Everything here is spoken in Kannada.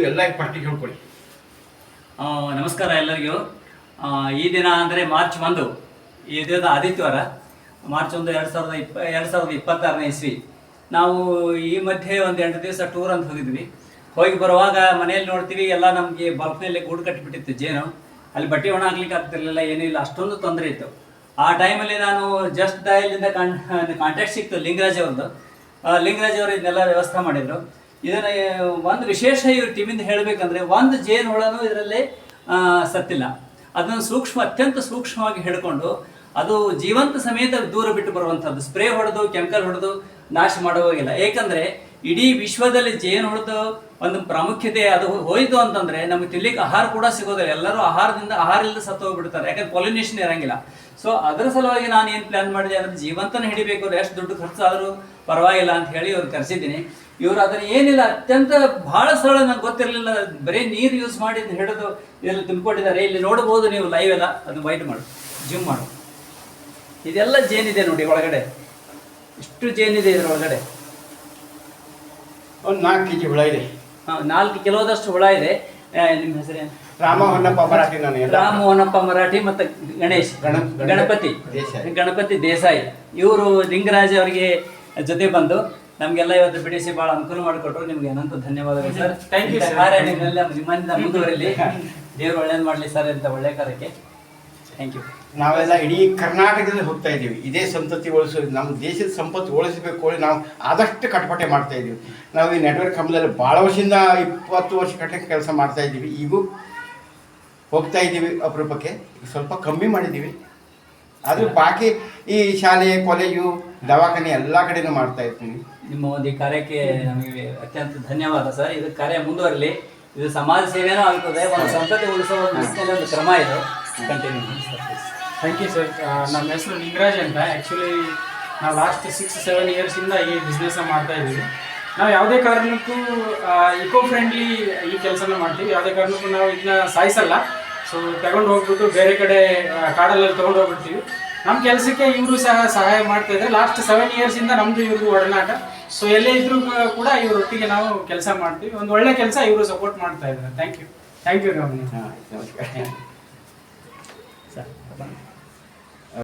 ಎಲ್ಲ ಫಸ್ಟಿಗೆ ಹೇಳ್ಕೊಳ್ಳಿ. ನಮಸ್ಕಾರ ಎಲ್ಲರಿಗೂ. ಈ ದಿನ ಅಂದರೆ ಮಾರ್ಚ್ 1, ಈ ದಿನದ ಆದಿತ್ಯವಾರ, ಮಾರ್ಚ್ 1, 2026 ಇಸ್ವಿ. ನಾವು ಈ ಮಧ್ಯೆ ಒಂದು 8 ದಿವಸ ಟೂರ್ ಅಂತ ಹೋಗಿದ್ವಿ. ಹೋಗಿ ಬರುವಾಗ ಮನೆಯಲ್ಲಿ ನೋಡ್ತೀವಿ ಎಲ್ಲ ನಮಗೆ ಬಲ್ಕ್ನಲ್ಲಿ ಗೂಡು ಕಟ್ಟಿಬಿಟ್ಟಿತ್ತು ಜೇನು. ಅಲ್ಲಿ ಬಟ್ಟೆ ಒಣ ಹಾಕ್ಲಿಕ್ಕೆ ಆಗ್ತಿರ್ಲಿಲ್ಲ, ಏನೂ ಇಲ್ಲ, ಅಷ್ಟೊಂದು ತೊಂದರೆ ಇತ್ತು. ಆ ಟೈಮಲ್ಲಿ ನಾನು ಜಸ್ಟ್ ಡಯಲಿಂದ ಕಾಂಟ್ಯಾಕ್ಟ್ ಸಿಕ್ತು ಲಿಂಗರಾಜ್ ಅವ್ರದ್ದು. ಲಿಂಗರಾಜ್ ಅವರು ಇದನ್ನೆಲ್ಲ ವ್ಯವಸ್ಥೆ ಮಾಡಿದರು. ಇದನ್ನು ಒಂದು ವಿಶೇಷ ಇವ್ರು ಟಿವಿಂದ ಹೇಳಬೇಕಂದ್ರೆ, ಒಂದು ಜೇನು ಹುಳನೂ ಇದರಲ್ಲಿ ಸತ್ತಿಲ್ಲ. ಅದನ್ನು ಅತ್ಯಂತ ಸೂಕ್ಷ್ಮವಾಗಿ ಹಿಡ್ಕೊಂಡು ಅದು ಜೀವಂತ ಸಮೇತ ದೂರ ಬಿಟ್ಟು ಬರುವಂಥದ್ದು. ಸ್ಪ್ರೇ ಹೊಡೆದು ಕೆಮಿಕಲ್ ಹೊಡೆದು ನಾಶ ಮಾಡುವಾಗಿಲ್ಲ. ಏಕೆಂದರೆ ಇಡೀ ವಿಶ್ವದಲ್ಲಿ ಜೇನು ಹುಳದ ಒಂದು ಪ್ರಾಮುಖ್ಯತೆ ಅದು ಹೋಯಿತು ಅಂತಂದರೆ ನಮಗೆ ತಿನ್ಲಿಕ್ಕೆ ಆಹಾರ ಕೂಡ ಸಿಗೋದಿಲ್ಲ. ಎಲ್ಲರೂ ಆಹಾರ ಇಲ್ಲದೆ ಸತ್ತು ಹೋಗ್ಬಿಡ್ತಾರೆ, ಯಾಕಂದ್ರೆ ಪಾಲಿನೇಷನ್ ಇರಂಗಿಲ್ಲ. ಸೊ ಅದರ ಸಲುವಾಗಿ ನಾನು ಏನು ಪ್ಲ್ಯಾನ್ ಮಾಡಿದೆ ಅಂದರೆ, ಜೀವಂತನ ಹಿಡಿಬೇಕು, ಎಷ್ಟು ದುಡ್ಡು ಖರ್ಚಾದರೂ ಪರವಾಗಿಲ್ಲ ಅಂತ ಹೇಳಿ ಇವ್ರು ಕರೆಸಿದ್ದೀನಿ. ಇವರು ಅದನ್ನು ಏನಿಲ್ಲ, ಅತ್ಯಂತ ಭಾಳ ಸರಳ, ನಂಗೆ ಗೊತ್ತಿರಲಿಲ್ಲ. ಬರೀ ನೀರು ಯೂಸ್ ಮಾಡಿ ಹಿಡಿದು ಇದೆಲ್ಲ ತುಂಬಿಕೊಂಡಿದ್ದಾರೆ. ಇಲ್ಲಿ ನೋಡ್ಬೋದು ನೀವು ಲೈವ್ ಎಲ್ಲ. ಅದನ್ನು ವೈಟ್ ಮಾಡು, ಜಿಮ್ ಮಾಡು. ಇದೆಲ್ಲ ಜೇನಿದೆ ನೋಡಿ ಒಳಗಡೆ, ಇಷ್ಟು ಜೇನಿದೆ ಇದರೊಳಗಡೆ. ಒಂದು 4 kg ಹುಳ ಇದೆ. 4 ಕಿಲೋದಷ್ಟು ಹುಳ ಇದೆ. ನಿಮ್ಮ ಹೆಸರೇನು? ರಾಮ ಹೊನ್ನಪ್ಪ ಮರಾಠಿ. ನಾನು ರಾಮ ಹೊನ್ನಪ್ಪ ಮರಾಠಿ ಮತ್ತು ಗಣೇಶ್ ಗಣಪತಿ ದೇಸಾಯಿ. ಇವರು ಲಿಂಗರಾಜ್ ಅವರಿಗೆ ಜೊತೆ ಬಂದು ನಮಗೆಲ್ಲ ಇವತ್ತು ಬಿಡಿಸಿ ಭಾಳ ಅನುಕೂಲ ಮಾಡಿಕೊಟ್ರು. ನಿಮ್ಗೆ ಏನಂತ ಧನ್ಯವಾದಗಳು ಸರ್. Thank you. ನಿಮ್ಮನ್ನ ಮುಂದುವರಿಲಿ, ದೇವರು ಒಳ್ಳೇದು ಮಾಡಲಿ ಸರ್ ಅಂತ ಒಳ್ಳೆ ಕಾರ್ಯಕ್ಕೆ. Thank you. ನಾವೆಲ್ಲ ಇಡೀ ಕರ್ನಾಟಕದಲ್ಲಿ ಹೋಗ್ತಾ ಇದ್ದೀವಿ ಇದೇ ಸಂತತಿ ಉಳಿಸೋದು, ನಮ್ಮ ದೇಶದ ಸಂಪತ್ತು ಉಳಿಸಬೇಕು ಹೇಳಿ ನಾವು ಆದಷ್ಟು ಕಟಪಟೆ ಮಾಡ್ತಾ ಇದ್ದೀವಿ. ನಾವು ಈ ನೆಟ್ವರ್ಕ್ ಕಂಬದಲ್ಲಿ ಭಾಳ ವರ್ಷದಿಂದ 20 ವರ್ಷ ಕಟ್ಟಕ್ಕೆ ಕೆಲಸ ಮಾಡ್ತಾ ಇದ್ದೀವಿ. ಈಗೂ ಹೋಗ್ತಾ ಇದ್ದೀವಿ, ಅಪರೂಪಕ್ಕೆ ಸ್ವಲ್ಪ ಕಮ್ಮಿ ಮಾಡಿದ್ದೀವಿ. ಆದರೂ ಬಾಕಿ ಈ ಶಾಲೆ, ಕಾಲೇಜು, ದವಾಖಾನೆ ಎಲ್ಲ ಕಡೆನೂ ಮಾಡ್ತಾ ಇರ್ತೀನಿ. ನಿಮ್ಮ ಒಂದು ಈ ಕಾರ್ಯಕ್ಕೆ ನಮಗೆ ಅತ್ಯಂತ ಧನ್ಯವಾದ ಸರ್. ಇದು ಕಾರ್ಯ ಮುಂದುವರಲಿ. ಇದು ಸಮಾಜ ಸೇವೆನೂ ಆಗ್ತದೆ, ಒಂದು ಸಂತತಿ ಉಳಿಸೋ ಒಂದು ಕ್ರಮ ಇದು. ಕಂಟಿನ್ಯೂ. Thank you sir. ನಮ್ಮ ಹೆಸರು ಲಿಂಗರಾಜ್ ಅಂತ. ಆ್ಯಕ್ಚುಲಿ ನಾವು ಲಾಸ್ಟ್ 6-7 ಇಯರ್ಸಿಂದ ಈ ಬಿಸ್ನೆಸ್ ಮಾಡ್ತಾ ಇದ್ದೀವಿ. ನಾವು ಯಾವುದೇ ಕಾರಣಕ್ಕೂ ಇಕೋ ಫ್ರೆಂಡ್ಲಿ ಈ ಕೆಲಸನ ಮಾಡ್ತೀವಿ. ಯಾವುದೇ ಕಾರಣಕ್ಕೂ ನಾವು ಇದನ್ನ ಸಾಯಿಸಲ್ಲ. ಸೊ ತಗೊಂಡು ಹೋಗ್ಬಿಟ್ಟು ಬೇರೆ ಕಡೆ ಕಾಡಲ್ಲಿ ತೊಗೊಂಡು ಹೋಗ್ಬಿಡ್ತೀವಿ. ನಮ್ಮ ಕೆಲಸಕ್ಕೆ ಇವರು ಸಹಾಯ ಮಾಡ್ತಾ ಇದ್ದಾರೆ. ಲಾಸ್ಟ್ 7 ಇಯರ್ಸಿಂದ ನಮ್ಮದು ಇವ್ರಿಗೂ ಒಡನಾಟ. ಸೊ ಎಲ್ಲೇ ಇದ್ರೂ ಕೂಡ ಇವರೊಟ್ಟಿಗೆ ನಾವು ಕೆಲಸ ಮಾಡ್ತೀವಿ. ಒಂದು ಒಳ್ಳೆ ಕೆಲಸ ಇವರು ಸಪೋರ್ಟ್ ಮಾಡ್ತಾ ಇದ್ದಾರೆ. Thank you. Thank you. ನಮಸ್ಕಾರ ಸರ್.